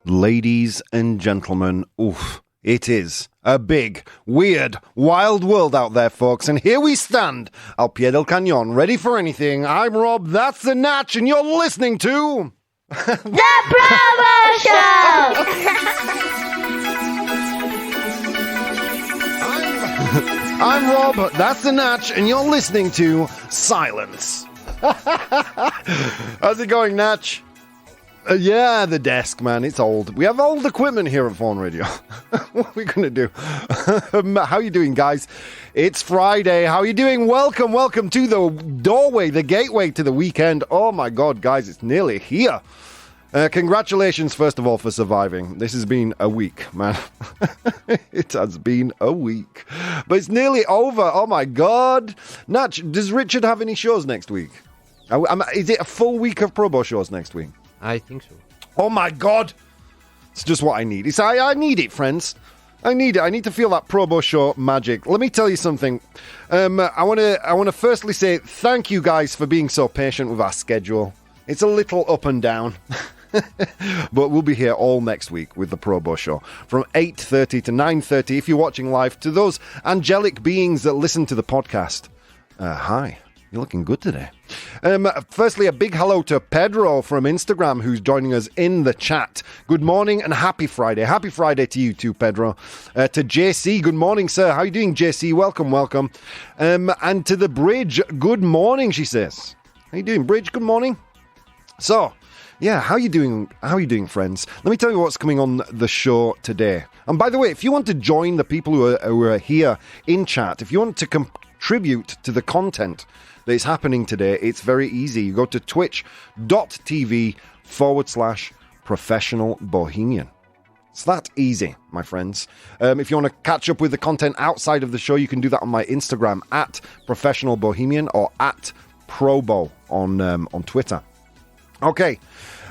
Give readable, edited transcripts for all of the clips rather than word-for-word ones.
Ladies and gentlemen, oof, it is a big, weird, wild world out there, folks. And here we stand, al pie del cañón, ready for anything. I'm Rob, that's the Natch, and you're listening to... The ProBoh Show! I'm Rob, that's the Natch, and you're listening to Silence. How's it going, Natch? Yeah, the desk, man, it's old. We have old equipment here at Phone Radio. What are we going to do? How you doing, guys? It's Friday. How you doing? Welcome to the doorway, the gateway to the weekend. Oh, my God, guys, it's nearly here. Congratulations, first of all, for surviving. This has been a week, man. It has been a week. But it's nearly over. Oh, my God. Natch, does Richard have any shows next week? Is it a full week of ProBoh shows next week? I think so. Oh my God! It's just what I need. I need it, friends. I need it. I need to feel that ProBoh Show magic. Let me tell you something. I want to firstly say thank you guys for being so patient with our schedule. It's a little up and down. But we'll be here all next week with the ProBoh Show from 8:30 to 9:30 if you're watching live. To those angelic beings that listen to the podcast, hi. You're looking good today. Firstly, a big hello to Pedro from Instagram, who's joining us in the chat. Good morning and happy Friday. Happy Friday to you too, Pedro. To JC, good morning, sir. How are you doing, JC? Welcome. And to the Bridge, good morning, she says. How you doing, Bridge? Good morning. So, yeah, how you doing? How are you doing, friends? Let me tell you what's coming on the show today. And by the way, if you want to join the people who are here in chat, if you want to contribute to the content that is happening today, it's very easy. You go to twitch.tv/professional bohemian. It's that easy, my friends. If you want to catch up with the content outside of the show, you can do that on my Instagram at professional bohemian or at ProBoh on Twitter. Okay,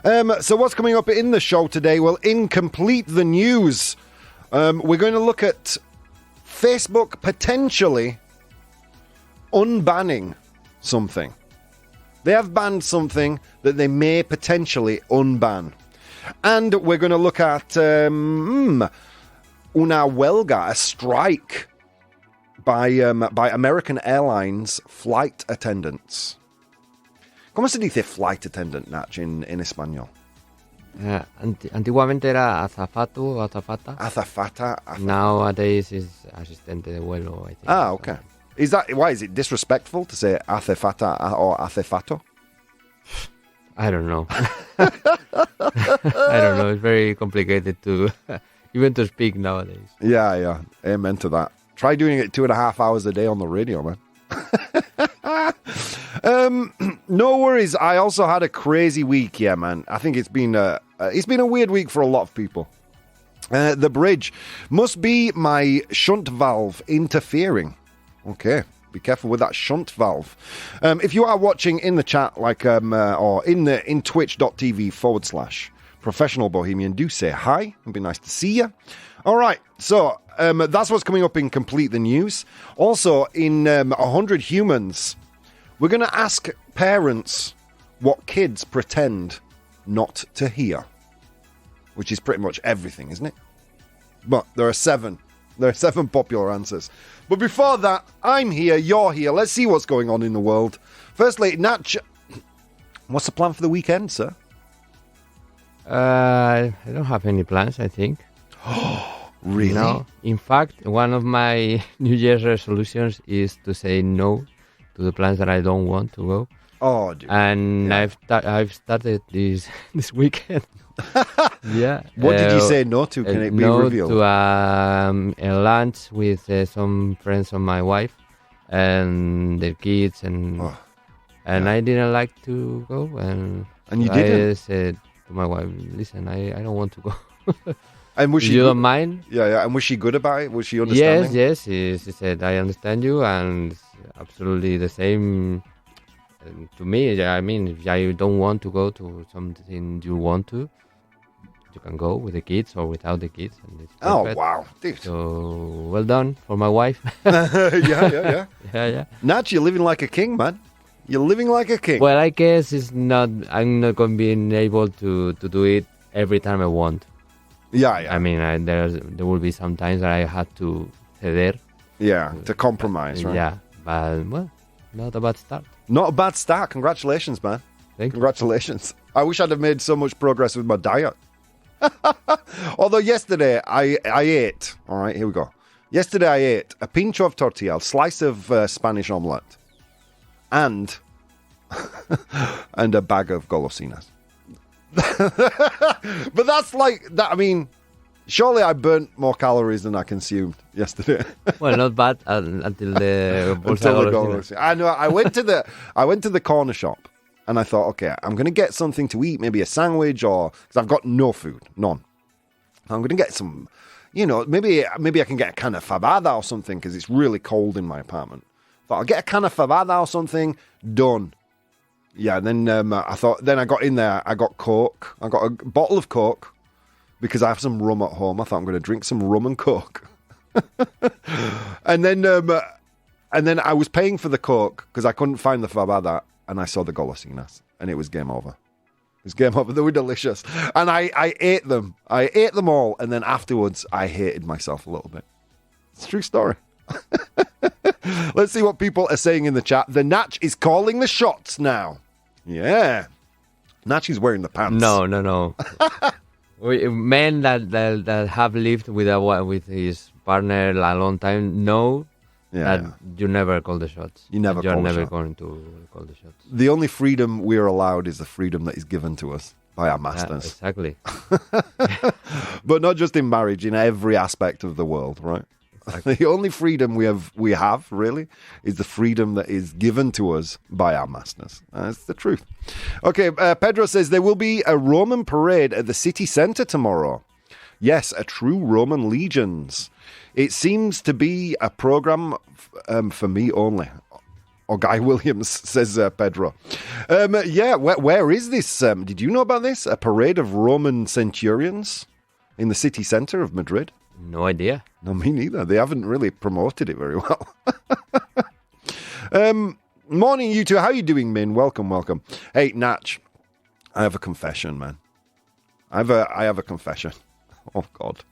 so what's coming up in the show today? Well, in Complete the News, we're going to look at Facebook potentially unbanning something. They have banned something that they may potentially unban. And we're going to look at una huelga, a strike by American Airlines flight attendants. ¿Cómo se dice flight attendant, Natch, in español? Antiguamente era azafato o azafata. Azafata. Nowadays is asistente de vuelo, I think. Ah, okay. Why is it disrespectful to say azafata or azafato? I don't know. I don't know. It's very complicated to even to speak nowadays. Yeah. Amen to that. Try doing it 2.5 hours a day on the radio, man. No worries. I also had a crazy week, yeah, man. I think it's been a weird week for a lot of people. The Bridge must be my shunt valve interfering. Okay, be careful with that shunt valve. If you are watching in the chat, or in twitch.tv/professional bohemian, do say hi. It'd be nice to see you. All right, so that's what's coming up in Complete the News. Also, in 100 Humans, we're going to ask parents what kids pretend not to hear, which is pretty much everything, isn't it? But there are 7 popular answers. But before that, I'm here, you're here. Let's see what's going on in the world. Firstly, Natch, what's the plan for the weekend, sir? I don't have any plans, I think. Really? No. In fact, one of my New Year's resolutions is to say no to the plans that I don't want to go. Oh, dude. And yeah. I've started this weekend. Yeah. What did you say no to? Can it be revealed? To a lunch with some friends of my wife and their kids, and I didn't like to go, and you didn't? I said to my wife, "Listen, I don't want to go." And was she? You don't mind? Yeah. And was she good about it? Was she understanding? Yes. She said, "I understand you," and it's absolutely the same to me. I mean, if you don't want to go to something you want to, you can go with the kids or without the kids. And it's perfect. Oh, wow. Dude. So, well done for my wife. Yeah. Yeah. Natch, you're living like a king, man. You're living like a king. Well, I guess I'm not going to be able to do it every time I want. Yeah, yeah. I mean, there will be some times that I had to ceder. Yeah, to compromise, right? Yeah, but well, not a bad start. Not a bad start. Congratulations, man. Thank you. Congratulations. I wish I'd have made so much progress with my diet. Although yesterday I ate, all right, here we go. Yesterday I ate a pincho of tortilla, a slice of Spanish omelette, and a bag of golosinas. But that's like that. I mean, surely I burnt more calories than I consumed yesterday. Well, not bad until the golosina. I know. I went to the corner shop, and I thought, okay, I'm going to get something to eat, maybe a sandwich, or because I've got no food, none. I'm going to get some, maybe I can get a can of fabada or something because it's really cold in my apartment. Thought I'll get a can of fabada or something. Done. Yeah. Then I thought. Then I got in there. I got Coke. I got a bottle of Coke because I have some rum at home. I thought I'm going to drink some rum and Coke. and then I was paying for the Coke because I couldn't find the fabada, and I saw the golosinas, and it was game over. It was game over. They were delicious, and I ate them. I ate them all, and then afterwards, I hated myself a little bit. It's a true story. Let's see what people are saying in the chat. The Natch is calling the shots now. Yeah, Natch is wearing the pants. No. Men that have lived with his partner a long time know that you never call the shots. You're never going to call the shots. The only freedom we are allowed is the freedom that is given to us by our masters. Yeah, exactly. But not just in marriage, in every aspect of the world, right? Exactly. The only freedom we have really is the freedom that is given to us by our masters. That's the truth. Okay, Pedro says there will be a Roman parade at the city centre tomorrow. Yes, a true Roman legions. It seems to be a program for me only. Or Guy Williams, says Pedro. Yeah, where is this? Did you know about this? A parade of Roman centurions in the city centre of Madrid? No idea. No, me neither. They haven't really promoted it very well. Morning, you two. How you doing, Min? Welcome. Hey, Natch, I have a confession, man. I have a confession. Oh, God.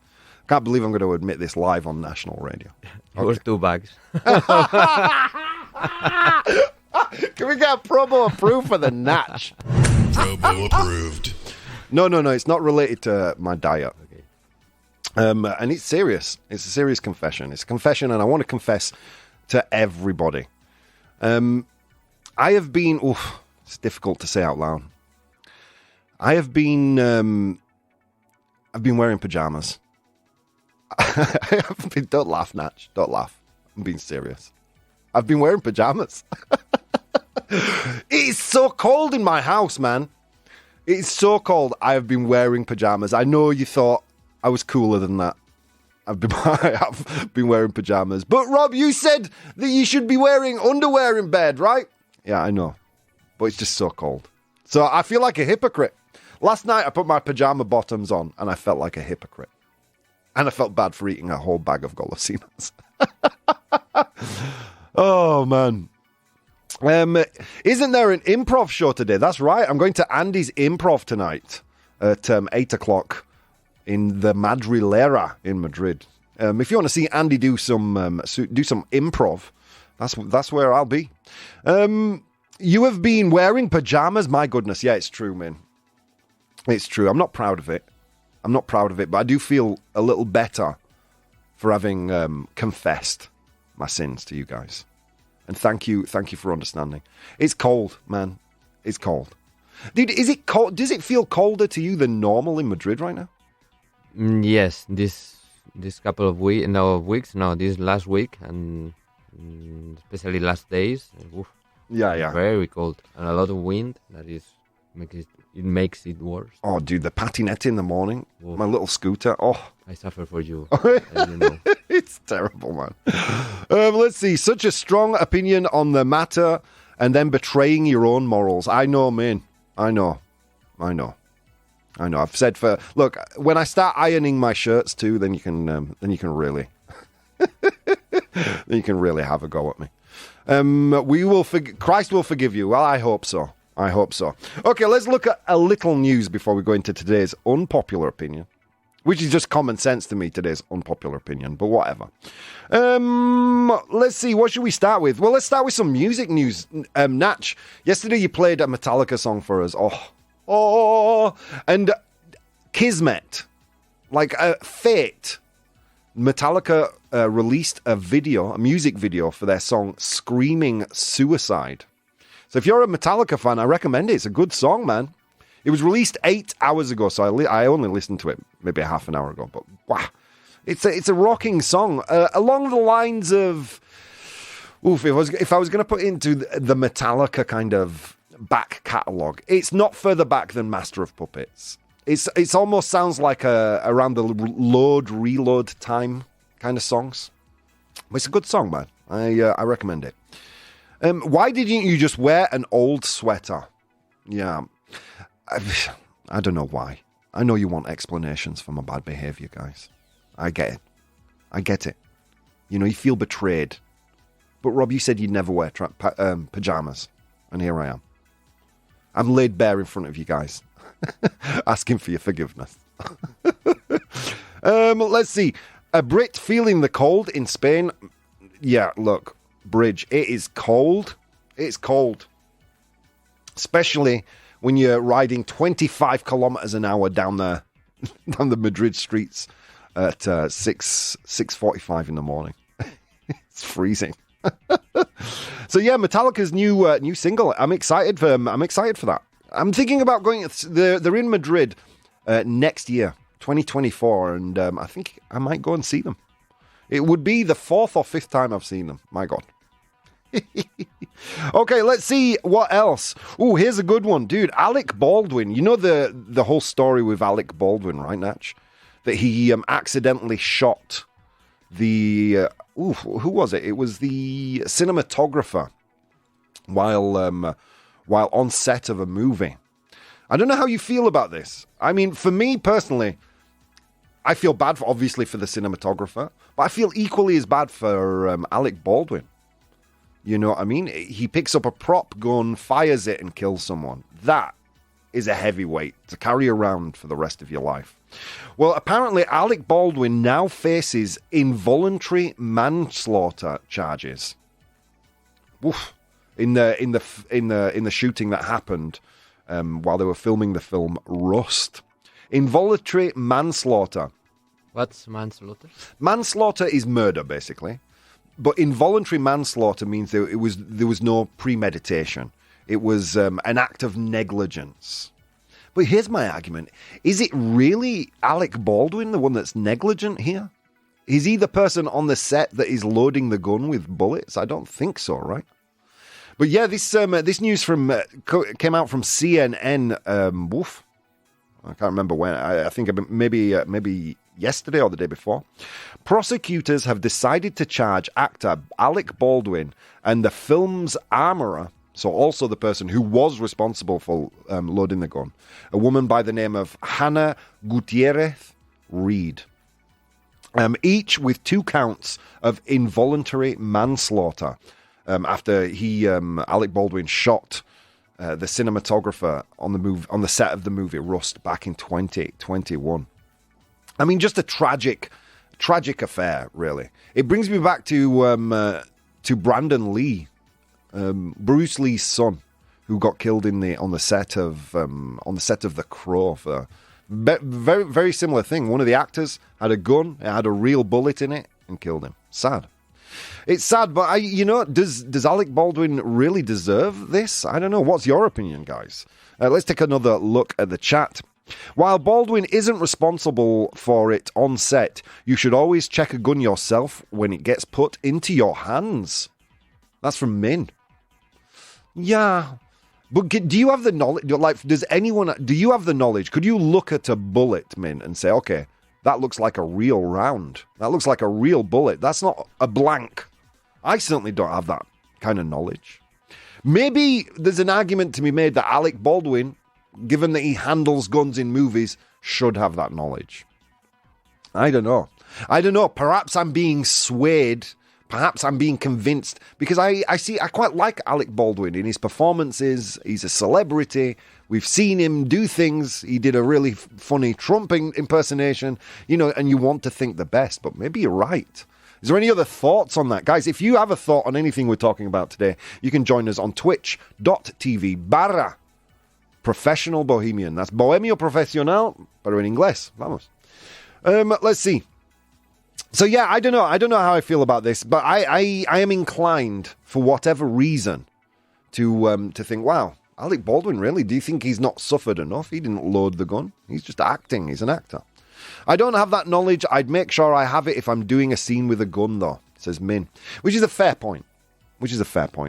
Can't believe I'm going to admit this live on national radio. It was 2 bags. Can we get ProBoh approved for the Natch? ProBoh approved. No. It's not related to my diet. Okay. And it's serious. It's a serious confession. It's a confession, and I want to confess to everybody. I have been... it's difficult to say out loud. I've been wearing pajamas. Don't laugh, Natch. Don't laugh. I'm being serious. I've been wearing pajamas. It's so cold in my house, man. It's so cold. I have been wearing pajamas. I know you thought I was cooler than that. I have been wearing pajamas. But Rob, you said that you should be wearing underwear in bed, right? Yeah, I know. But it's just so cold. So I feel like a hypocrite. Last night I put my pajama bottoms on and I felt like a hypocrite. And I felt bad for eating a whole bag of golosinas. Oh, man. Isn't there an improv show today? That's right. I'm going to Andy's Improv tonight at 8 o'clock in the Madrilera in Madrid. If you want to see Andy do some improv, that's where I'll be. You have been wearing pajamas? My goodness. Yeah, it's true, man. It's true. I'm not proud of it. But I do feel a little better for having confessed my sins to you guys. And thank you for understanding. It's cold, man. It's cold. Dude, is it cold? Does it feel colder to you than normal in Madrid right now? Yes, this couple of weeks, this last week, and especially last days. Oof, yeah. Very cold. And a lot of wind that makes it worse. Oh, dude, the patinette in the morning, my little scooter. Oh, I suffer for you. As you know. It's terrible, man. Let's see. Such a strong opinion on the matter, and then betraying your own morals. I know, man. I know. I've said look, when I start ironing my shirts too, then you can really, then you can really have a go at me. Christ will forgive you. Well, I hope so. Okay, let's look at a little news before we go into today's unpopular opinion. Which is just common sense to me, today's unpopular opinion, but whatever. Let's see, what should we start with? Well, let's start with some music news. Natch, yesterday you played a Metallica song for us. And Kismet, like fate. Metallica released a music video for their song Screaming Suicide. So if you're a Metallica fan, I recommend it. It's a good song, man. It was released 8 hours ago, so I only listened to it maybe a half an hour ago. But wow, it's a rocking song along the lines of, if I was going to put into the Metallica kind of back catalogue, it's not further back than Master of Puppets. It's almost sounds like around the reload time kind of songs. But it's a good song, man. I recommend it. Why didn't you just wear an old sweater? Yeah. I don't know why. I know you want explanations for my bad behavior, guys. I get it. You know, you feel betrayed. But Rob, you said you'd never wear pajamas. And here I am. I'm laid bare in front of you guys. Asking for your forgiveness. Let's see. A Brit feeling the cold in Spain. Yeah, look. Bridge, it is cold. It's cold. Especially when you're riding 25 kilometers an hour down the Madrid streets at 6:45 in the morning. It's freezing. So yeah, Metallica's new single. I'm excited for that. I'm thinking about going. They're in Madrid next year, 2024, and I think I might go and see them. It would be the 4th or 5th time I've seen them. My God. Okay, let's see what else. Oh, here's a good one, dude. Alec Baldwin. You know the whole story with Alec Baldwin, right, Natch? That he accidentally shot the who was it? It was the cinematographer while on set of a movie. I don't know how you feel about this. I mean, for me personally, I feel bad obviously for the cinematographer, but I feel equally as bad for Alec Baldwin. You know what I mean? He picks up a prop gun, fires it, and kills someone. That is a heavy weight to carry around for the rest of your life. Well, apparently Alec Baldwin now faces involuntary manslaughter charges. Oof. In the shooting that happened while they were filming the film Rust. Involuntary manslaughter. What's manslaughter? Manslaughter is murder, basically. But involuntary manslaughter means there was no premeditation. It was an act of negligence. But here's my argument. Is it really Alec Baldwin, the one that's negligent here? Is he the person on the set that is loading the gun with bullets? I don't think so, right? But yeah, this news came out from CNN. I can't remember when. I think maybe yesterday or the day before. Prosecutors have decided to charge actor Alec Baldwin and the film's armorer, so also the person who was responsible for loading the gun, a woman by the name of Hannah Gutierrez Reed, each with 2 counts of involuntary manslaughter after Alec Baldwin shot the cinematographer on the set of the movie Rust back in 2021. I mean, just a tragic affair, really. It brings me back to Brandon Lee, Bruce Lee's son, who got killed on the set of The Crow. For very very similar thing. One of the actors had a gun, it had a real bullet in it, and killed him. Sad. It's sad, but does Alec Baldwin really deserve this? I don't know. What's your opinion, guys? Let's take another look at the chat. While Baldwin isn't responsible for it on set, you should always check a gun yourself when it gets put into your hands. That's from Min. Yeah. But do you have the knowledge? Do you have the knowledge? Could you look at a bullet, Min, and say, okay, that looks like a real round. That looks like a real bullet. That's not a blank. I certainly don't have that kind of knowledge. Maybe there's an argument to be made that Alec Baldwin, given that he handles guns in movies, should have that knowledge. I don't know. Perhaps I'm being swayed. Perhaps I'm being convinced. Because I quite like Alec Baldwin in his performances. He's a celebrity. We've seen him do things. He did a really funny Trump impersonation, and you want to think the best, but maybe you're right. Is there any other thoughts on that? Guys, if you have a thought on anything we're talking about today, you can join us on twitch.tv/Professional Bohemian. That's Bohemio Profesional, pero en inglés. Vamos. Let's see. So yeah, I don't know how I feel about this, but I am inclined, for whatever reason, to think, wow, Alec Baldwin, really? Do you think he's not suffered enough? He didn't load the gun. He's just acting. He's an actor. I don't have that knowledge. I'd make sure I have it if I'm doing a scene with a gun, though, says Min. Which is a fair point.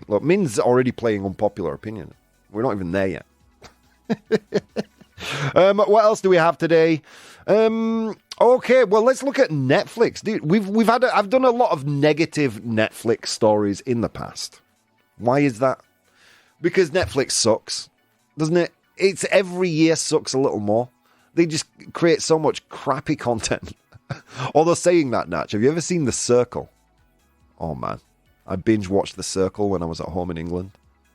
Look, Min's already playing unpopular opinion. We're not even there yet. What else do we have today? Okay, well, let's look at Netflix. Dude, I've done a lot of negative Netflix stories in the past. Why is that? Because Netflix sucks, doesn't it? It's every year sucks a little more. They just create so much crappy content. Although saying that, Natch, have you ever seen The Circle? Oh, man. I binge watched The Circle when I was at home in England.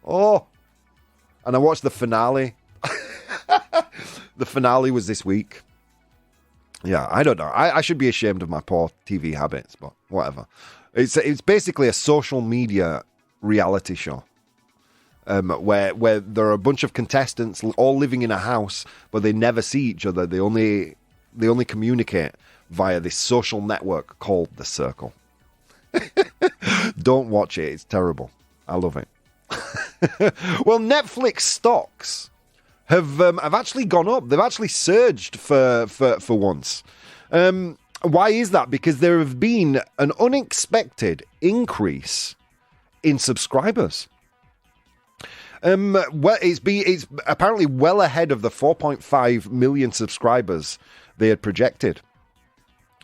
Oh! And I watched the finale. The finale was this week. Yeah, I don't know. I should be ashamed of my poor TV habits, but whatever. It's basically a social media reality show. Where there are a bunch of contestants all living in a house, but they never see each other. They only communicate via this social network called The Circle. Don't watch it. It's terrible. I love it. Well, Netflix stocks have actually gone up. They've actually surged for once. Why is that? Because there have been an unexpected increase in subscribers. Well, it's apparently well ahead of the 4.5 million subscribers they had projected.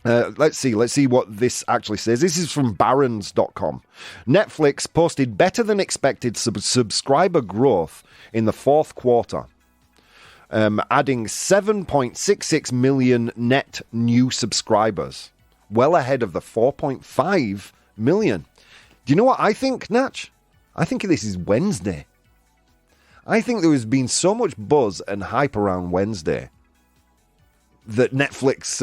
Let's see what this actually says. This is from barons.com. Netflix posted better than expected subscriber growth in the fourth quarter, adding 7.66 million net new subscribers, well ahead of the 4.5 million. Do you know what I think, Natch? I think this is Wednesday. I think there has been so much buzz and hype around Wednesday that Netflix,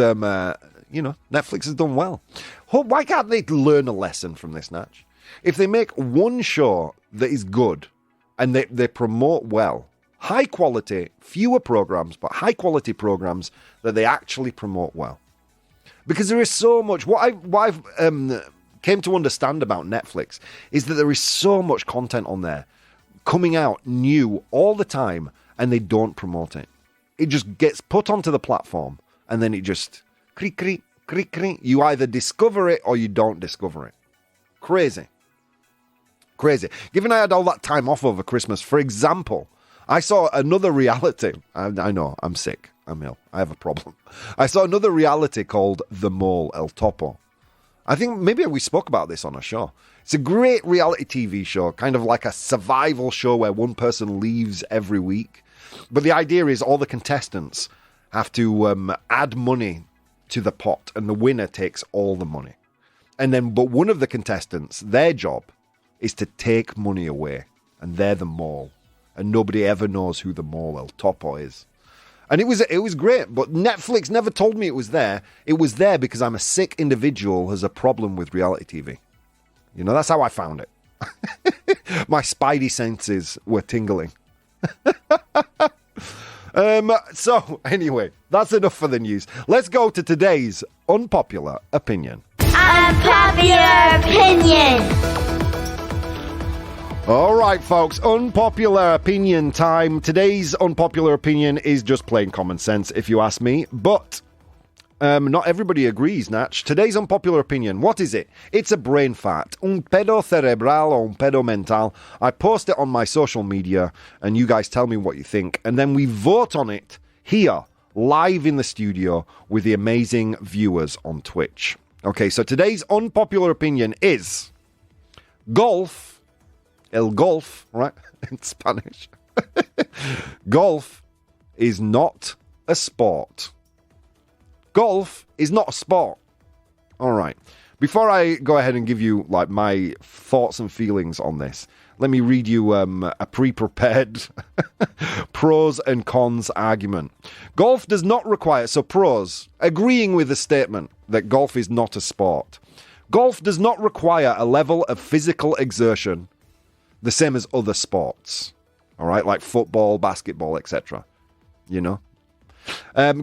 Netflix has done well. Why can't they learn a lesson from this, Natch? If they make one show that is good and they promote well, high quality, fewer programs, but high quality programs that they actually promote well. Because there is so much. What I've came to understand about Netflix is that there is so much content on there coming out new all the time, and they don't promote it. It just gets put onto the platform, and then it just creak, creak, creak, creak. You either discover it or you don't discover it. Crazy. Given I had all that time off over Christmas, for example, I saw another reality. I know, I'm sick. I'm ill. I have a problem. I saw another reality called The Mole, El Topo. I think maybe we spoke about this on a show. It's a great reality TV show, kind of like a survival show where one person leaves every week. But the idea is all the contestants have to add money to the pot, and the winner takes all the money. But one of the contestants, their job is to take money away, and they're the mole. And nobody ever knows who the mole El Topo is. And it was great, but Netflix never told me it was there. It was there because I'm a sick individual who has a problem with reality TV. That's how I found it. My spidey senses were tingling. So, anyway, that's enough for the news. Let's go to today's unpopular opinion. Unpopular opinion. All right, folks, unpopular opinion time. Today's unpopular opinion is just plain common sense, if you ask me. But not everybody agrees, Natch. Today's unpopular opinion, what is it? It's a brain fart. Un pedo cerebral or un pedo mental. I post it on my social media, and you guys tell me what you think. And then we vote on it here, live in the studio, with the amazing viewers on Twitch. Okay, so today's unpopular opinion is golf. El golf, right? In Spanish. Golf is not a sport. Golf is not a sport. All right. Before I go ahead and give you my thoughts and feelings on this, let me read you a pre-prepared pros and cons argument. Golf does not require, so pros, agreeing with the statement that golf is not a sport. Golf does not require a level of physical exertion the same as other sports. All right, like football, basketball, etc. You know?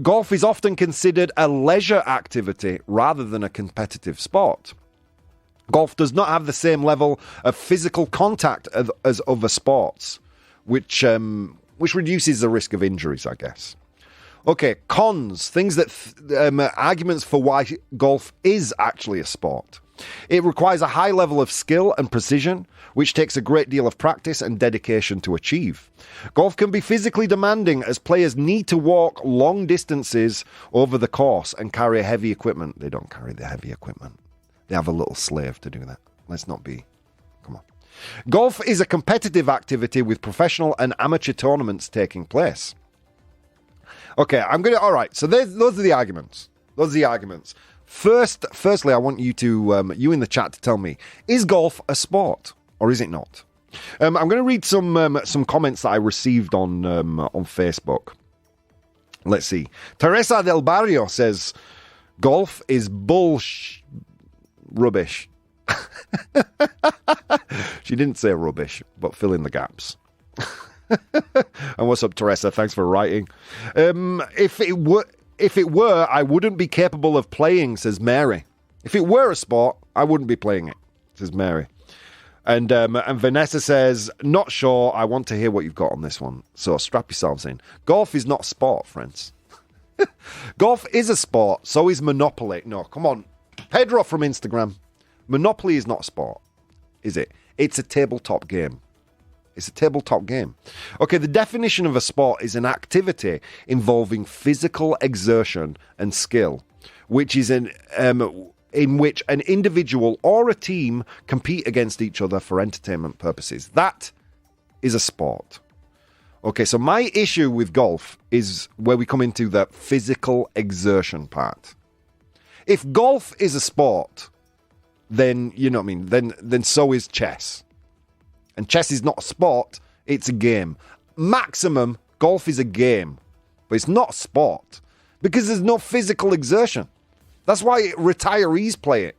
Golf is often considered a leisure activity rather than a competitive sport. Golf does not have the same level of physical contact as other sports, which reduces the risk of injuries, I guess. Okay, cons, things that arguments for why golf is actually a sport. It requires a high level of skill and precision, which takes a great deal of practice and dedication to achieve. Golf can be physically demanding as players need to walk long distances over the course and carry heavy equipment. They don't carry the heavy equipment. They have a little slave to do that. Let's not be. Come on. Golf is a competitive activity with professional and amateur tournaments taking place. Okay, all right, so those are the arguments. Firstly, I want you to, you in the chat to tell me, is golf a sport or is it not? I'm going to read some comments that I received on Facebook. Let's see. Teresa del Barrio says, golf is rubbish. She didn't say rubbish, but fill in the gaps. And what's up, Teresa? Thanks for writing. If it were, I wouldn't be capable of playing, says Mary. If it were a sport, I wouldn't be playing it, says Mary. And Vanessa says, not sure. I want to hear what you've got on this one. So strap yourselves in. Golf is not a sport, friends. Golf is a sport. So is Monopoly. No, come on. Pedro from Instagram. Monopoly is not a sport, is it? It's a tabletop game. It's a tabletop game. Okay, the definition of a sport is an activity involving physical exertion and skill, which is in which an individual or a team compete against each other for entertainment purposes. That is a sport. Okay, so my issue with golf is where we come into the physical exertion part. If golf is a sport, then, you know what I mean, then so is chess. And chess is not a sport, it's a game. Maximum, golf is a game. But it's not a sport. Because there's no physical exertion. That's why retirees play it.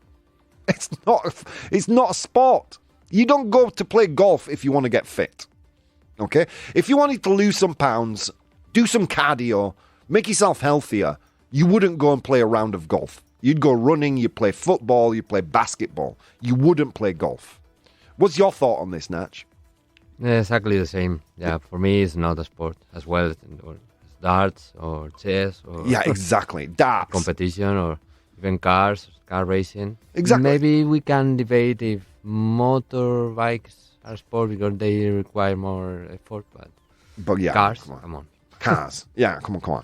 It's not a sport. You don't go to play golf if you want to get fit. Okay? If you wanted to lose some pounds, do some cardio, make yourself healthier, you wouldn't go and play a round of golf. You'd go running, you'd play football, you'd play basketball. You wouldn't play golf. What's your thought on this, Natch? Yeah, exactly the same. Yeah, for me, it's not a sport as well. Or darts or chess or yeah, exactly. Darts, competition, or even car racing. Exactly. Maybe we can debate if motorbikes are sport because they require more effort. But yeah, cars, come on. Cars, yeah, come on.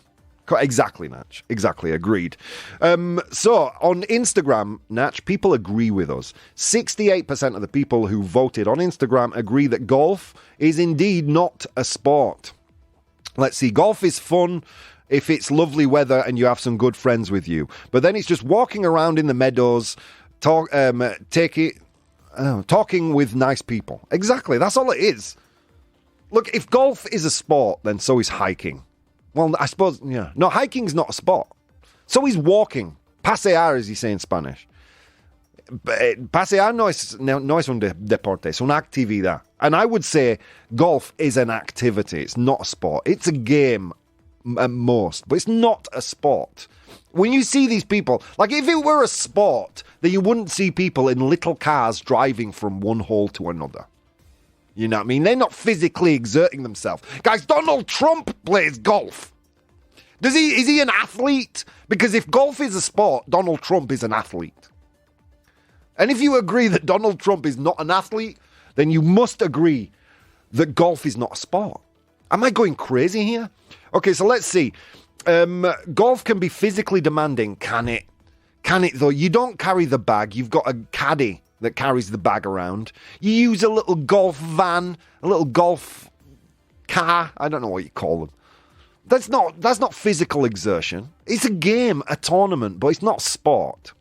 Exactly, Natch. Exactly, agreed. So, on Instagram, Natch, people agree with us. 68% of the people who voted on Instagram agree that golf is indeed not a sport. Let's see, golf is fun if it's lovely weather and you have some good friends with you. But then it's just walking around in the meadows, talking with nice people. Exactly, that's all it is. Look, if golf is a sport, then so is hiking. Well, I suppose, yeah. No, hiking's not a sport. So is walking. Pasear, as you say in Spanish. Pasear no es un deporte, es una actividad. And I would say golf is an activity. It's not a sport. It's a game at most, but it's not a sport. When you see these people, like if it were a sport, then you wouldn't see people in little cars driving from one hole to another. You know what I mean? They're not physically exerting themselves. Guys, Donald Trump plays golf. Is he an athlete? Because if golf is a sport, Donald Trump is an athlete. And if you agree that Donald Trump is not an athlete, then you must agree that golf is not a sport. Am I going crazy here? Okay, so let's see. Golf can be physically demanding, can it? Can it, though? You don't carry the bag. You've got a caddy that carries the bag around. You use a little golf van, a little golf car. I don't know what you call them. That's not physical exertion. It's a game, a tournament, but it's not sport.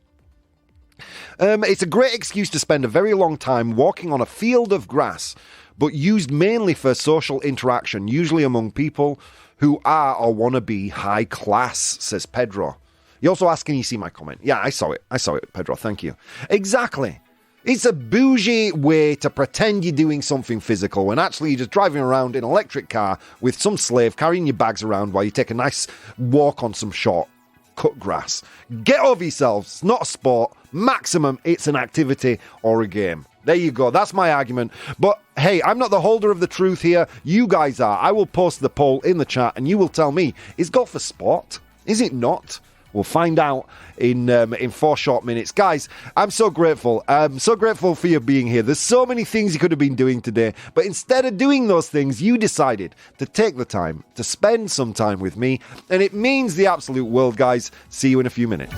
It's a great excuse to spend a very long time walking on a field of grass, but used mainly for social interaction, usually among people who are or want to be high class, says Pedro. You also asked, can you see my comment? Yeah, I saw it, Pedro, thank you. Exactly. It's a bougie way to pretend you're doing something physical when actually you're just driving around in an electric car with some slave carrying your bags around while you take a nice walk on some short cut grass. Get over yourselves. It's not a sport. Maximum, it's an activity or a game. There you go. That's my argument. But hey, I'm not the holder of the truth here. You guys are. I will post the poll in the chat and you will tell me, is golf a sport? Is it not? We'll find out in 4 short minutes. Guys, I'm so grateful. I'm so grateful for you being here. There's so many things you could have been doing today, but instead of doing those things, you decided to take the time to spend some time with me, and it means the absolute world, guys. See you in a few minutes.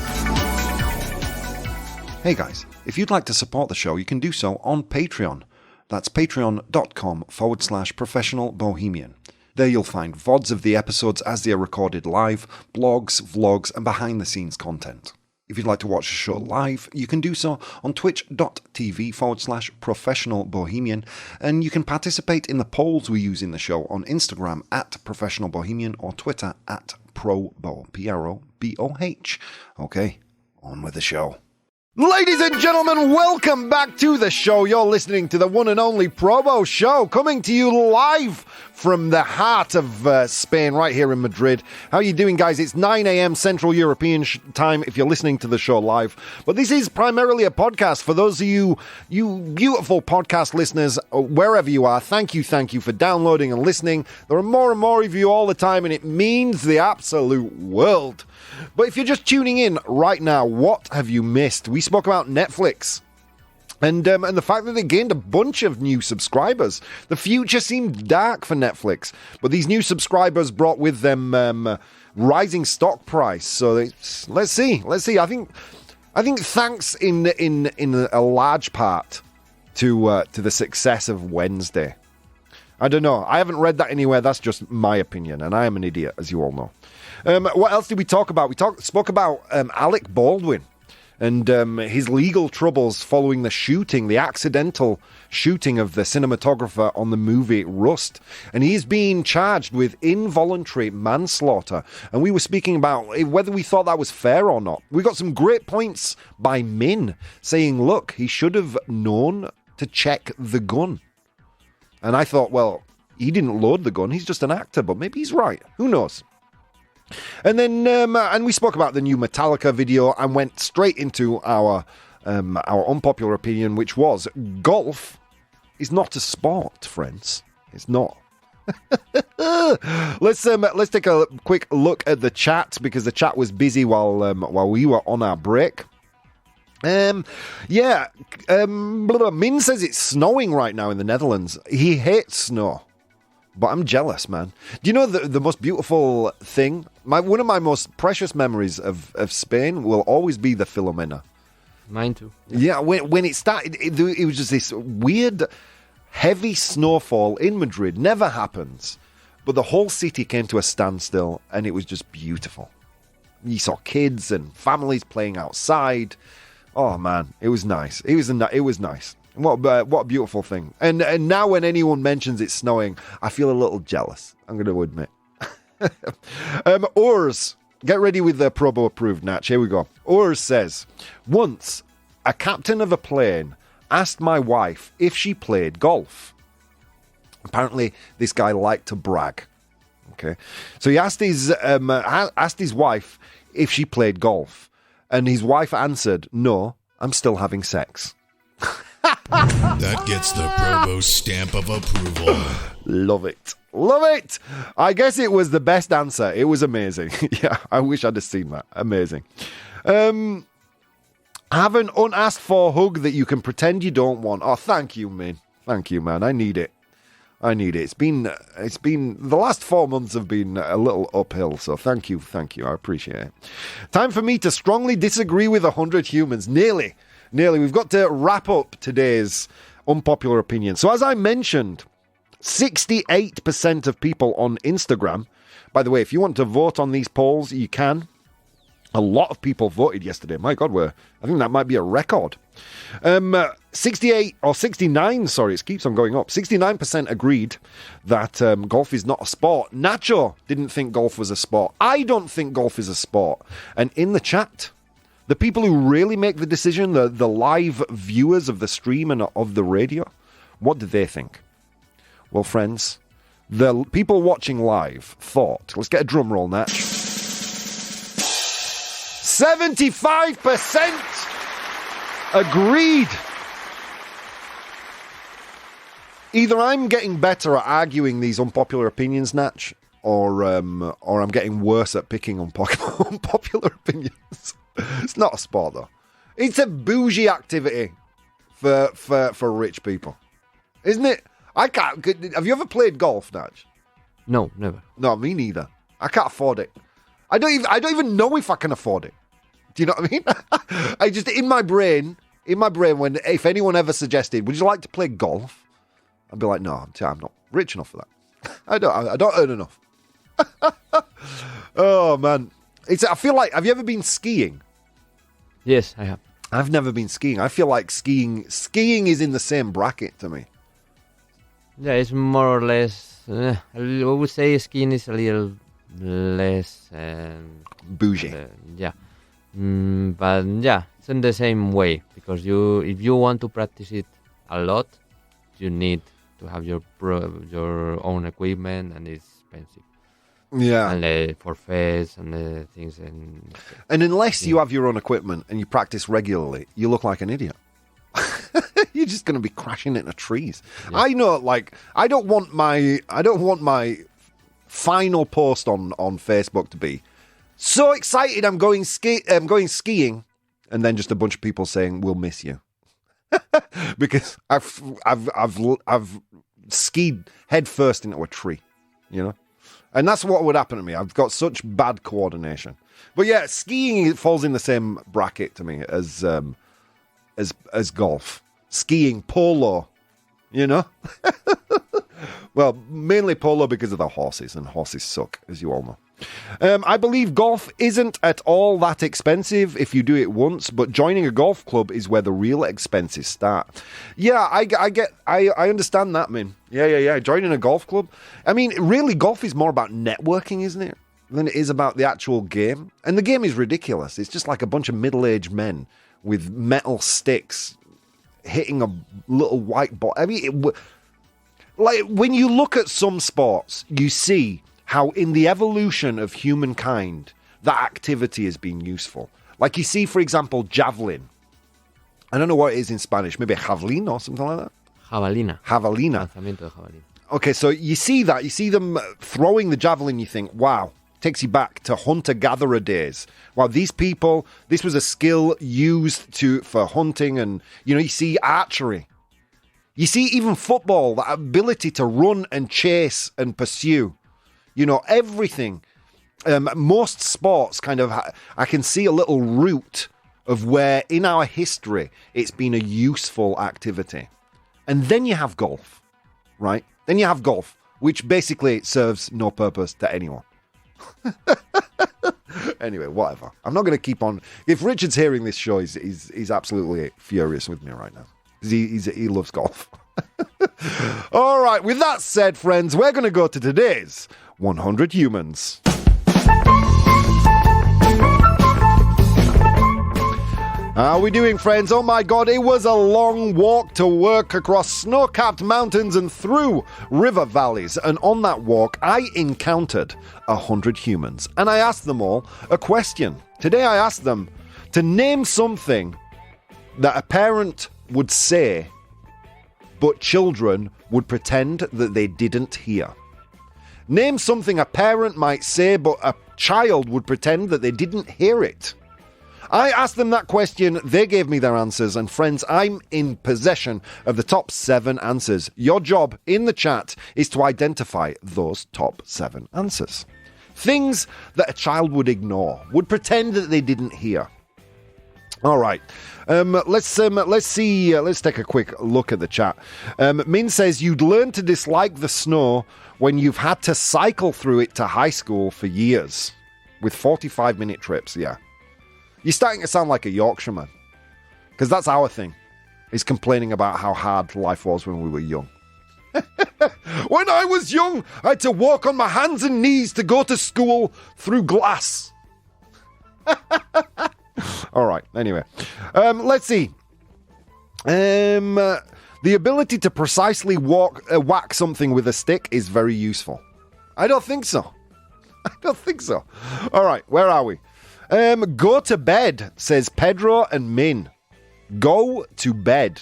Hey guys, if you'd like to support the show, you can do so on Patreon. That's patreon.com/professional bohemian. There you'll find VODs of the episodes as they are recorded live, blogs, vlogs, and behind-the-scenes content. If you'd like to watch the show live, you can do so on twitch.tv/professional bohemian, and you can participate in the polls we use in the show on Instagram @professional bohemian or Twitter @ProBoh, ProBoh. Okay, on with the show. Ladies and gentlemen, welcome back to the show. You're listening to the one and only ProBoh Show, coming to you live from the heart of Spain, right here in Madrid. How are you doing, guys? It's 9 a.m. Central European time if you're listening to the show live. But this is primarily a podcast. For those of you beautiful podcast listeners, wherever you are, thank you for downloading and listening. There are more and more of you all the time, and it means the absolute world. But if you're just tuning in right now, what have you missed? We spoke about Netflix and the fact that they gained a bunch of new subscribers. The future seemed dark for Netflix, but these new subscribers brought with them rising stock price. So let's see. I think thanks in a large part to the success of Wednesday. I don't know. I haven't read that anywhere. That's just my opinion, and I am an idiot, as you all know. What else did we talk about? We spoke about Alec Baldwin and his legal troubles following the accidental shooting of the cinematographer on the movie Rust. And he's being charged with involuntary manslaughter. And we were speaking about whether we thought that was fair or not. We got some great points by Min saying, look, he should have known to check the gun. And I thought, well, he didn't load the gun. He's just an actor, but maybe he's right. Who knows? And then, and we spoke about the new Metallica video and went straight into our unpopular opinion, which was golf is not a sport, friends. It's not. Let's take a quick look at the chat because the chat was busy while we were on our break. Min says it's snowing right now in the Netherlands. He hates snow. But I'm jealous, man. Do you know the most beautiful thing? One of my most precious memories of Spain will always be the Filomena. Mine too. Yeah, when it started, it was just this weird, heavy snowfall in Madrid. Never happens. But the whole city came to a standstill, and it was just beautiful. You saw kids and families playing outside. Oh, man, it was nice. It was nice. What a beautiful thing. And now when anyone mentions it's snowing, I feel a little jealous. I'm going to admit. Urs, get ready with the ProBoh approved, Natch. Here we go. Urs says, once a captain of a plane asked my wife if she played golf. Apparently, this guy liked to brag. Okay. So he asked his wife if she played golf. And his wife answered, no, I'm still having sex. That gets the ProBoh stamp of approval. Love it. I guess it was the best answer. It was amazing. Yeah, I wish I'd have seen that. Amazing. Have an unasked for hug that you can pretend you don't want. Oh, thank you, man. I need it. It's been the last 4 months have been a little uphill, so thank you. I appreciate it. Time for me to strongly disagree with 100 humans. Nearly. We've got to wrap up today's unpopular opinion. So as I mentioned, 68% of people on Instagram. By the way, if you want to vote on these polls, you can. A lot of people voted yesterday. My God, I think that might be a record. 68 or 69, sorry, it keeps on going up. 69% agreed that golf is not a sport. Nacho didn't think golf was a sport. I don't think golf is a sport. And in the chat, the people who really make the decision, the live viewers of the stream and of the radio, what do they think? Well, friends, the people watching live thought, let's get a drum roll, Natch. 75% agreed. Either I'm getting better at arguing these unpopular opinions, Natch, or I'm getting worse at picking unpopular opinions. It's not a sport, though. It's a bougie activity for rich people, isn't it? I can't. Have you ever played golf, Natch? No, never. No, me neither. I can't afford it. I don't even know if I can afford it. Do you know what I mean? I just in my brain, when if anyone ever suggested, would you like to play golf? I'd be like, no, I'm not rich enough for that. I don't earn enough. Oh man, I feel like. Have you ever been skiing? Yes, I have. I've never been skiing. I feel like skiing is in the same bracket to me. Yeah, it's more or less. I would say skiing is a little less bougie. Yeah. But yeah, it's in the same way because if you want to practice it a lot, you need to have your own equipment, and it's expensive. Yeah, and for fairs and things. And unless you have your own equipment and you practice regularly, you look like an idiot. You're just going to be crashing into trees. Yeah. I know, like I don't want my final post on Facebook to be so excited I'm going skiing, and then just a bunch of people saying we'll miss you because I've skied head first into a tree, you know, and that's what would happen to me. I've got such bad coordination. But yeah, skiing falls in the same bracket to me as golf. Skiing, polo, you know. Well, mainly polo because of the horses, and horses suck, as you all know. I believe golf isn't at all that expensive if you do it once, but joining a golf club is where the real expenses start. Yeah, I understand that, man. Yeah. Joining a golf club. I mean, really, golf is more about networking, isn't it, than it is about the actual game. And the game is ridiculous. It's just like a bunch of middle-aged men with metal sticks hitting a little white ball. I mean, like when you look at some sports, you see how in the evolution of humankind, that activity has been useful. Like you see, for example, javelin. I don't know what it is in Spanish. Maybe javelin or something like that? Javelina. Lanzamiento de javelin. Okay, so you see that. You see them throwing the javelin, you think, wow, takes you back to hunter-gatherer days. Wow, these people, this was a skill used for hunting, and, you know, you see archery. You see even football, that ability to run and chase and pursue. You know, everything. Most sports kind of, I can see a little root of where in our history it's been a useful activity. And then you have golf, right? Then you have golf, which basically serves no purpose to anyone. Anyway, whatever. I'm not going to keep on. If Richard's hearing this show, he's absolutely furious with me right now. He loves golf. All right, with that said, friends, we're going to go to today's 100 Humans. How are we doing, friends? Oh my God, it was a long walk to work across snow-capped mountains and through river valleys. And on that walk, I encountered 100 humans. And I asked them all a question. Today I asked them to name something that a parent would say, but children would pretend that they didn't hear. Name something a parent might say, but a child would pretend that they didn't hear it. I asked them that question, they gave me their answers, and friends, I'm in possession of the top 7 answers. Your job in the chat is to identify those top 7 answers. Things that a child would ignore, would pretend that they didn't hear. All right, let's see. Let's take a quick look at the chat. Min says you'd learn to dislike the snow when you've had to cycle through it to high school for years, with 45-minute trips. Yeah, You're starting to sound like a Yorkshireman. Because that's our thing. Is complaining about how hard life was when we were young. When I was young, I had to walk on my hands and knees to go to school through glass. All right, anyway. Let's see. The ability to precisely whack something with a stick is very useful. I don't think so. All right, where are we? Go to bed, says Pedro and Min. Go to bed.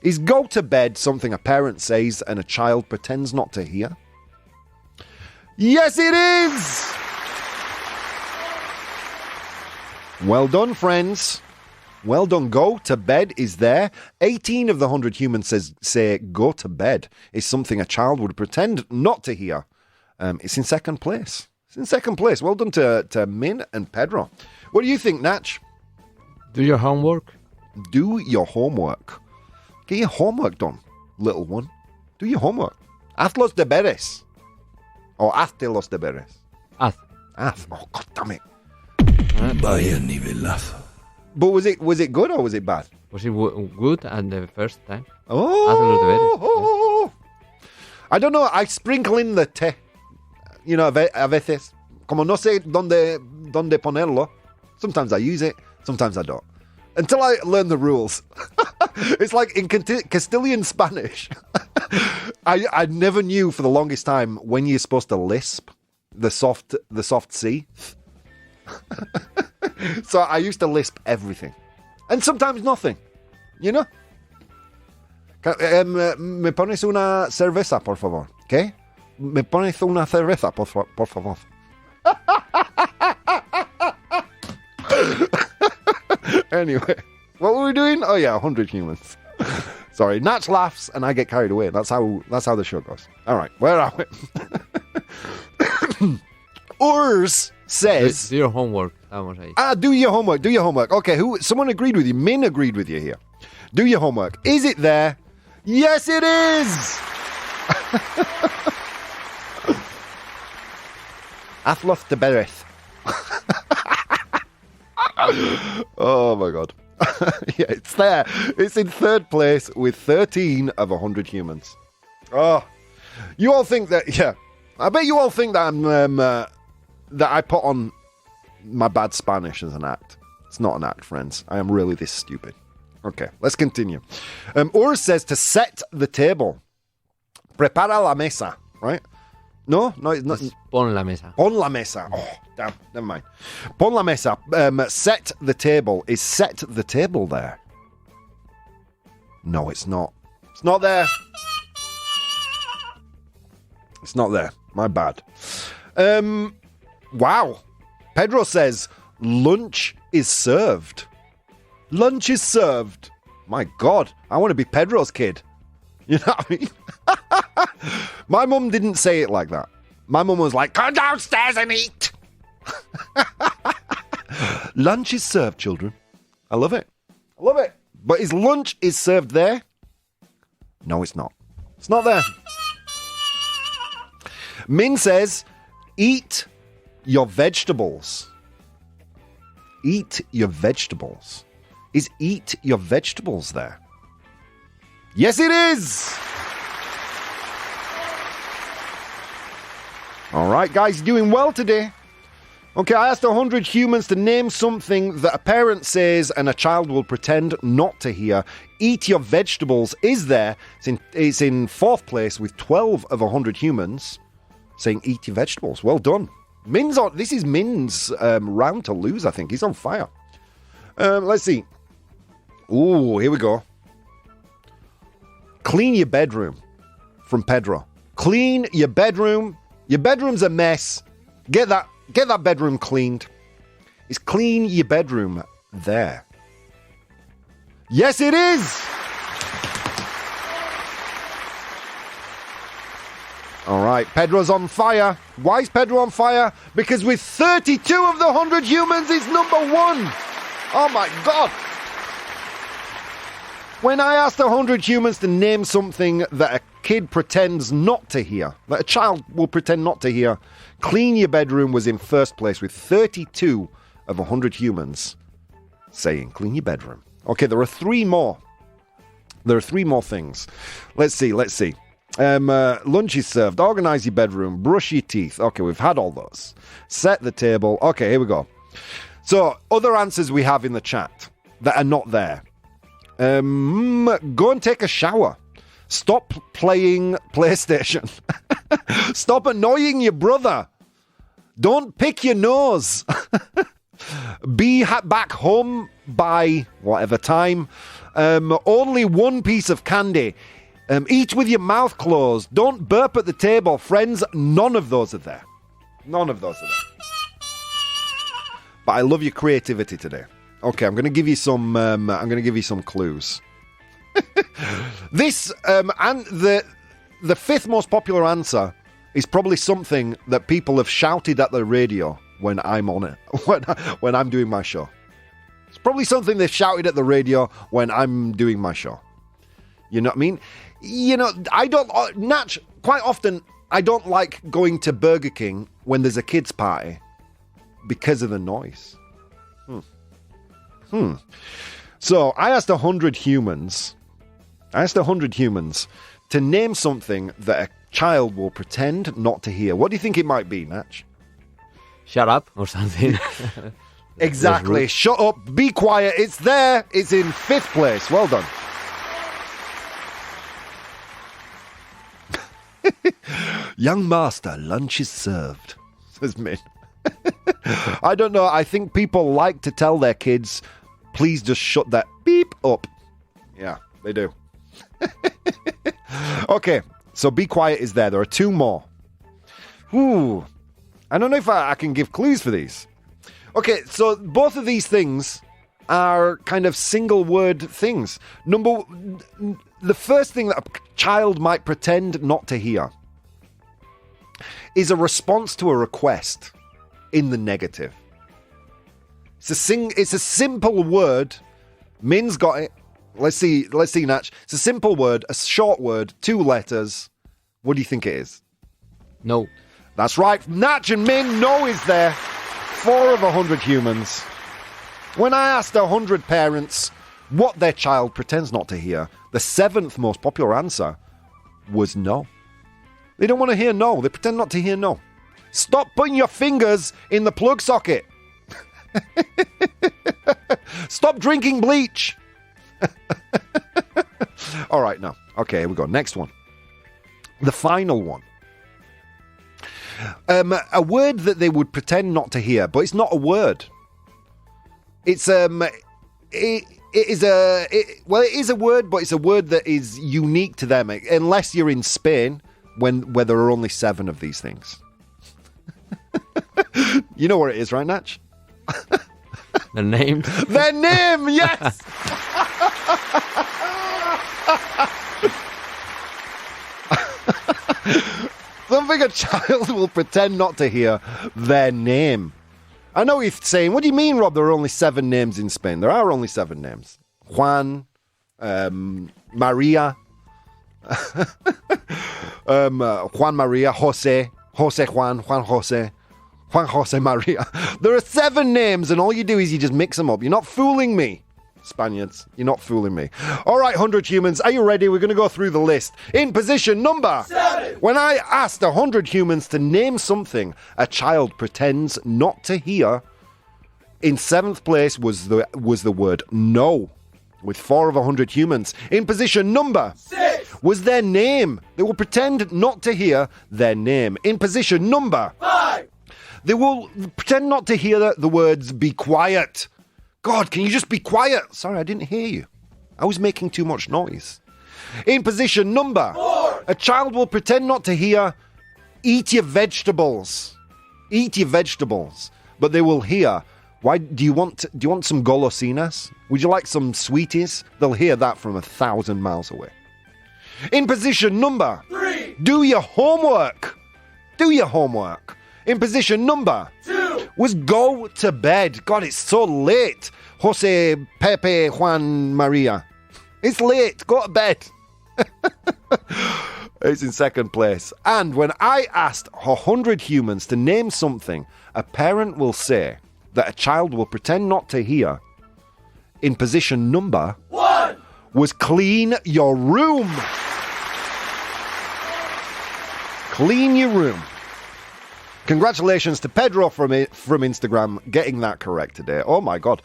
Is go to bed something a parent says and a child pretends not to hear? Yes, it is! Well done, friends. Well done. Go to bed is there. 18 of the 100 humans say go to bed is something a child would pretend not to hear. It's in second place. Well done to Min and Pedro. What do you think, Natch? Do your homework. Do your homework. Get your homework done, little one. Do your homework. Haz los deberes. Or hazte los deberes. Haz. Oh, God damn it. Vaya nivelazo. But was it good or was it bad? Was it good at the first time? Oh. I don't know. I sprinkle in the te. You know, a veces. Como no sé dónde ponerlo. Sometimes I use it. Sometimes I don't. Until I learn the rules. It's like in Castilian Spanish. I never knew for the longest time when you're supposed to lisp the soft C. So I used to lisp everything. And sometimes nothing. You know? Me pones una cerveza, por favor. ¿Qué? Me pones una cerveza, por favor. Anyway, what were we doing? Oh yeah, 100 humans. Sorry, Natch laughs and I get carried away. That's how the show goes. All right, where are we? Urs says, do your homework. Do your homework. Okay, someone agreed with you. Min agreed with you here. Do your homework. Is it there? Yes, it is. Athlos de Bereth. Oh my God. Yeah, it's there. It's in third place with 13 of 100 humans. Oh, you all think that? Yeah, I bet you all think that I'm that I put on my bad Spanish as an act. It's not an act, friends. I am really this stupid. Okay, let's continue. Urs says to set the table. Prepara la mesa, right? No, it's not. Pon la mesa. Pon la mesa. Oh, damn, never mind. Pon la mesa. Set the table. Is set the table there? No, it's not. It's not there. It's not there. My bad. Wow. Pedro says, lunch is served. Lunch is served. My God, I want to be Pedro's kid. You know what I mean? My mum didn't say it like that. My mum was like, come downstairs and eat. Lunch is served, children. I love it. But is lunch is served there? No, it's not. It's not there. Min says, eat your vegetables. Eat your vegetables. Is eat your vegetables there? Yes, it is. All right, guys, doing well today. Okay, I asked 100 humans to name something that a parent says and a child will pretend not to hear. Eat your vegetables is there. It's in fourth place with 12 of 100 humans saying eat your vegetables. Well done. This is Min's round to lose, I think. He's on fire. Let's see. Ooh, here we go. Clean your bedroom from Pedro. Clean your bedroom. Your bedroom's a mess. Get that bedroom cleaned. Is clean your bedroom there? Yes, it is. All right, Pedro's on fire. Why is Pedro on fire? Because with 32 of the 100 humans, he's number one. Oh my God. When I asked 100 humans to name something that a kid pretends not to hear, that a child will pretend not to hear, clean your bedroom was in first place with 32 of 100 humans saying clean your bedroom. Okay, there are three more. There are three more things. Let's see. Lunch is served. Organize your bedroom. Brush your teeth. Okay, we've had all those. Set the table. Okay, here we go. So, other answers we have in the chat that are not there. Go and take a shower. Stop playing PlayStation. Stop annoying your brother. Don't pick your nose. Be back home by whatever time. Only one piece of candy. Eat with your mouth closed. Don't burp at the table. Friends, none of those are there. None of those are there. But I love your creativity today. Okay, I'm going to give you some. I'm going to give you some clues. This and the fifth most popular answer is probably something that people have shouted at the radio when I'm on it, when I'm doing my show. It's probably something they've shouted at the radio when I'm doing my show. You know what I mean? You know, I don't, Natch, quite often, I don't like going to Burger King when there's a kids' party because of the noise. So I asked 100 humans to name something that a child will pretend not to hear. What do you think it might be, Natch? Shut up or something. Exactly. Shut up. Be quiet. It's there. It's in 5th place. Well done. Young master, lunch is served, says Min. I don't know. I think people like to tell their kids, please just shut that beep up. Yeah, they do. Okay, so be quiet is there. There are 2 more. Ooh. I don't know if I can give clues for these. Okay, so both of these things are kind of single word things. The first thing that a child might pretend not to hear is a response to a request in the negative. It's a simple word. Min's got it. Let's see, Natch. It's a simple word, a short word, 2 letters. What do you think it is? No. That's right. Natch and Min, no is there. 4 of 100 humans. When I asked 100 parents what their child pretends not to hear, the 7th most popular answer was no. They don't want to hear no. They pretend not to hear no. Stop putting your fingers in the plug socket. Stop drinking bleach. All right, now. Okay, here we go. Next one. The final one. A word that they would pretend not to hear, but it's not a word. It's it is a word, but it's a word that is unique to them, unless you're in Spain, where there are only 7 of these things. You know where it is, right, Natch? The name? Their name, yes! Something a child will pretend not to hear, their name. I know you're saying, what do you mean, Rob, there are only 7 names in Spain? There are only 7 names. Juan, Maria, Juan Maria, Jose Juan, Juan Jose Maria. There are 7 names, and all you do is you just mix them up. You're not fooling me, Spaniards. You're not fooling me. All right, 100 humans, are you ready? We're going to go through the list. In position number 7. When I asked 100 humans to name something a child pretends not to hear, in 7th place was the word no, with 4 of 100 humans. In position number 6 was their name. They will pretend not to hear their name. In position number 5, they will pretend not to hear the words be quiet. God, can you just be quiet? Sorry, I didn't hear you. I was making too much noise. In position number 4, a child will pretend not to hear eat your vegetables. Eat your vegetables. But they will hear, why do you want some golosinas? Would you like some sweeties? They'll hear that from 1,000 miles away. In position number 3, do your homework. Do your homework. In position number 2 was go to bed. God, it's so late. Jose, Pepe, Juan, Maria. It's late. Go to bed. It's in 2nd place. And when I asked 100 humans to name something a parent will say that a child will pretend not to hear, in position number 1 was clean your room. Clean your room. Congratulations to Pedro from Instagram getting that correct today. Oh my God.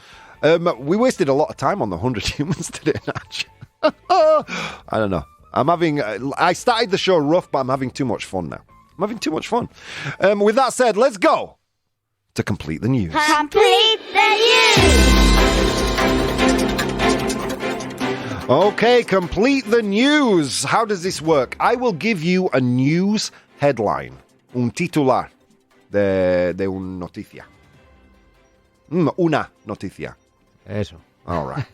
We wasted a lot of time on the 100 humans today, Natch. I don't know. I started the show rough, but I'm having too much fun now. I'm having too much fun. With that said, let's go to complete the news. Complete the news. Okay, complete the news. How does this work? I will give you a news headline. Un titular de una noticia. Una noticia. Eso. All right.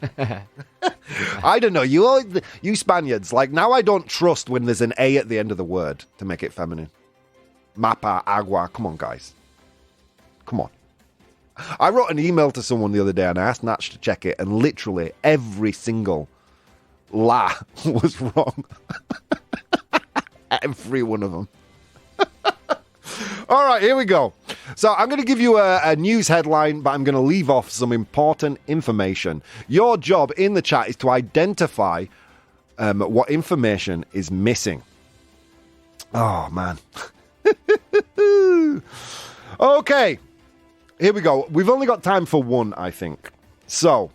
I don't know. You Spaniards, like, now I don't trust when there's an A at the end of the word to make it feminine. Mapa, agua. Come on, guys. Come on. I wrote an email to someone the other day and I asked Natch to check it, and literally every single la was wrong. Every one of them. All right, here we go. So I'm going to give you a news headline, but I'm going to leave off some important information. Your job in the chat is to identify what information is missing. Oh, man. Okay, here we go. We've only got time for one, I think. So,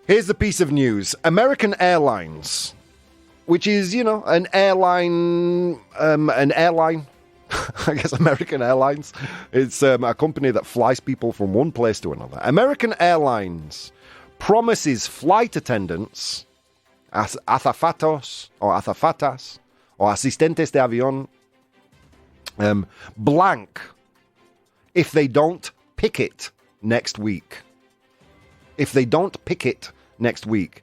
here's the piece of news. American Airlines, which is, an airline, I guess American Airlines. It's a company that flies people from one place to another. American Airlines promises flight attendants, azafatos or azafatas, or asistentes de avión, blank if they don't picket next week. If they don't picket next week.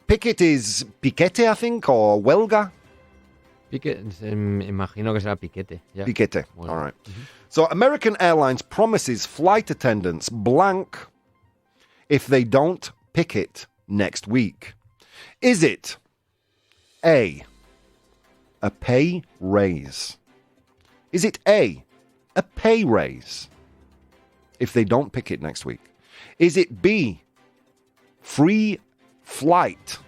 Picket is piquete, I think, or huelga. Piquete, imagino que será piquete. Yeah. Piquete, Well, all right. So American Airlines promises flight attendants blank if they don't picket next week. Is it A, a pay raise? Is it A, a pay raise if they don't picket next week? Is it B, free flight?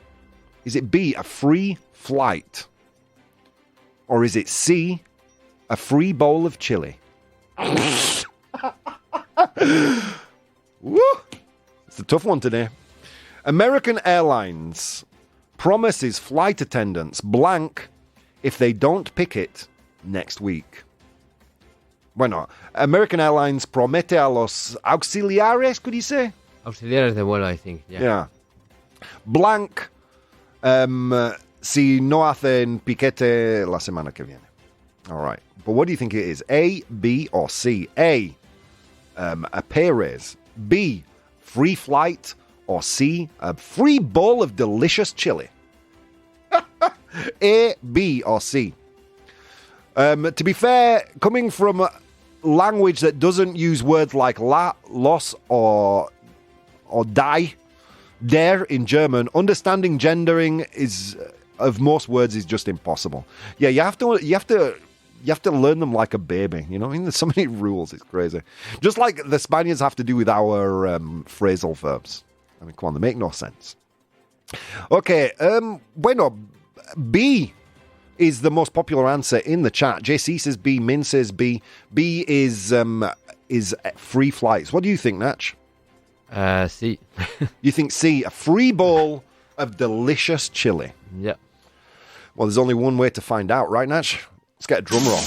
Is it B, a free flight? Or is it C, a free bowl of chili? Woo! It's a tough one today. American Airlines promises flight attendants blank if they don't picket next week. Bueno, American Airlines promete a los auxiliares, could you say? Auxiliares de vuelo, I think. Yeah. Blank si no hacen piquete la semana que viene. All right. But what do you think it is? A, B, or C? A, a pay raise. B, free flight. Or C, a free bowl of delicious chili. A, B, or C? To be fair, coming from a language that doesn't use words like la, los, or die, der in German, understanding gendering of most words is just impossible. Yeah, you have to learn them like a baby. I mean, there's so many rules. It's crazy. Just like the Spaniards have to do with our phrasal verbs. I mean, come on, they make no sense. Okay, bueno, B is the most popular answer in the chat. JC says B, Min says B. B is free flights. What do you think, Natch? C. You think C, a free bowl of delicious chili? Yeah. Well, there's only one way to find out, right, Natch? Let's get a drum roll.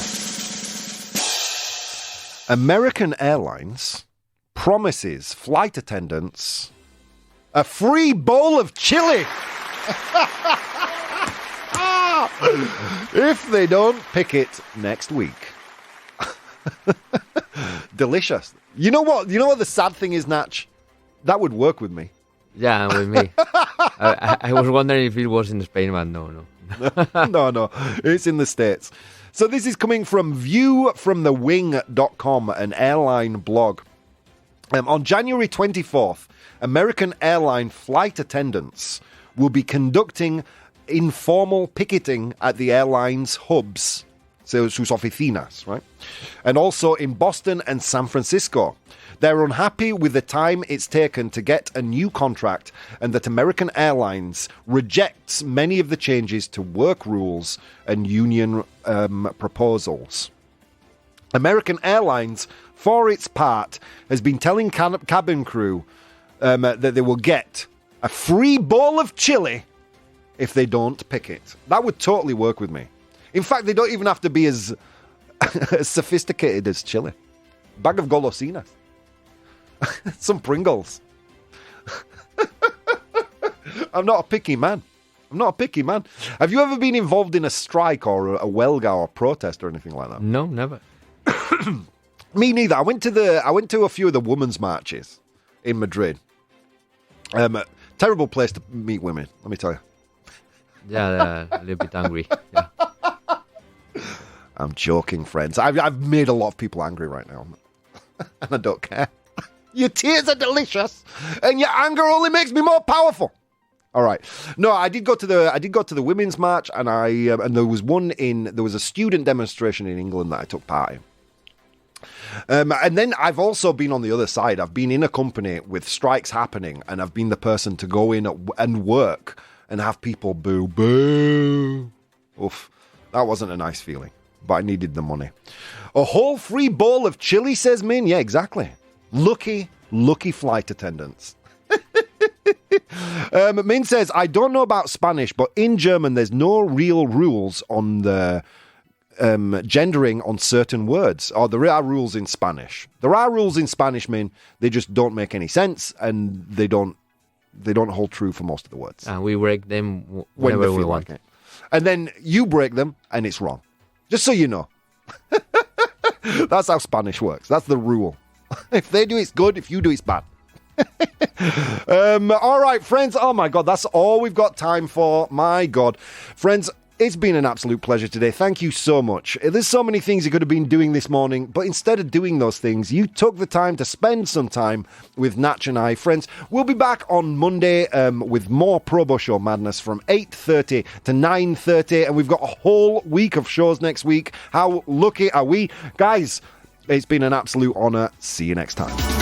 American Airlines promises flight attendants a free bowl of chili if they don't pick it next week. Delicious. You know what the sad thing is, Natch? That would work with me. Yeah, with me. I was wondering if it was in Spain, but no. No, it's in the States. So this is coming from viewfromthewing.com, an airline blog. On January 24th, American airline flight attendants will be conducting informal picketing at the airline's hubs sus oficinas, right? And also in Boston and San Francisco. They're unhappy with the time it's taken to get a new contract and that American Airlines rejects many of the changes to work rules and union proposals. American Airlines, for its part, has been telling cabin crew that they will get a free bowl of chili if they don't picket. That would totally work with me. In fact, they don't even have to be as sophisticated as chili. Bag of golosinas. Some Pringles. I'm not a picky man. Have you ever been involved in a strike or a huelga or protest or anything like that? No, never. Me neither. I went to a few of the women's marches in Madrid. Terrible place to meet women, let me tell you. Yeah, a little bit angry. Yeah. I'm joking, friends. I've made a lot of people angry right now. And I don't care. Your tears are delicious, and your anger only makes me more powerful. All right. No, I did go to the women's march, and there was a student demonstration in England that I took part in. And then I've also been on the other side. I've been in a company with strikes happening, and I've been the person to go in and work and have people boo, boo. Oof, that wasn't a nice feeling, but I needed the money. A whole free bowl of chili, says Min. Yeah, exactly. Lucky flight attendants. Min says, I don't know about Spanish, but in German, there's no real rules on the gendering on certain words. Or there are rules in Spanish. There are rules in Spanish, Min. They just don't make any sense, and they don't hold true for most of the words. And we break them whenever we want. Like it. And then you break them, and it's wrong. Just so you know. That's how Spanish works. That's the rule. If they do, it's good. If you do, it's bad. All right, friends. Oh, my God. That's all we've got time for. My God. Friends, it's been an absolute pleasure today. Thank you so much. There's so many things you could have been doing this morning, but instead of doing those things, you took the time to spend some time with Natch and I. Friends, we'll be back on Monday with more ProBoh Show madness from 8:30 to 9:30, and we've got a whole week of shows next week. How lucky are we? Guys, it's been an absolute honor. See you next time.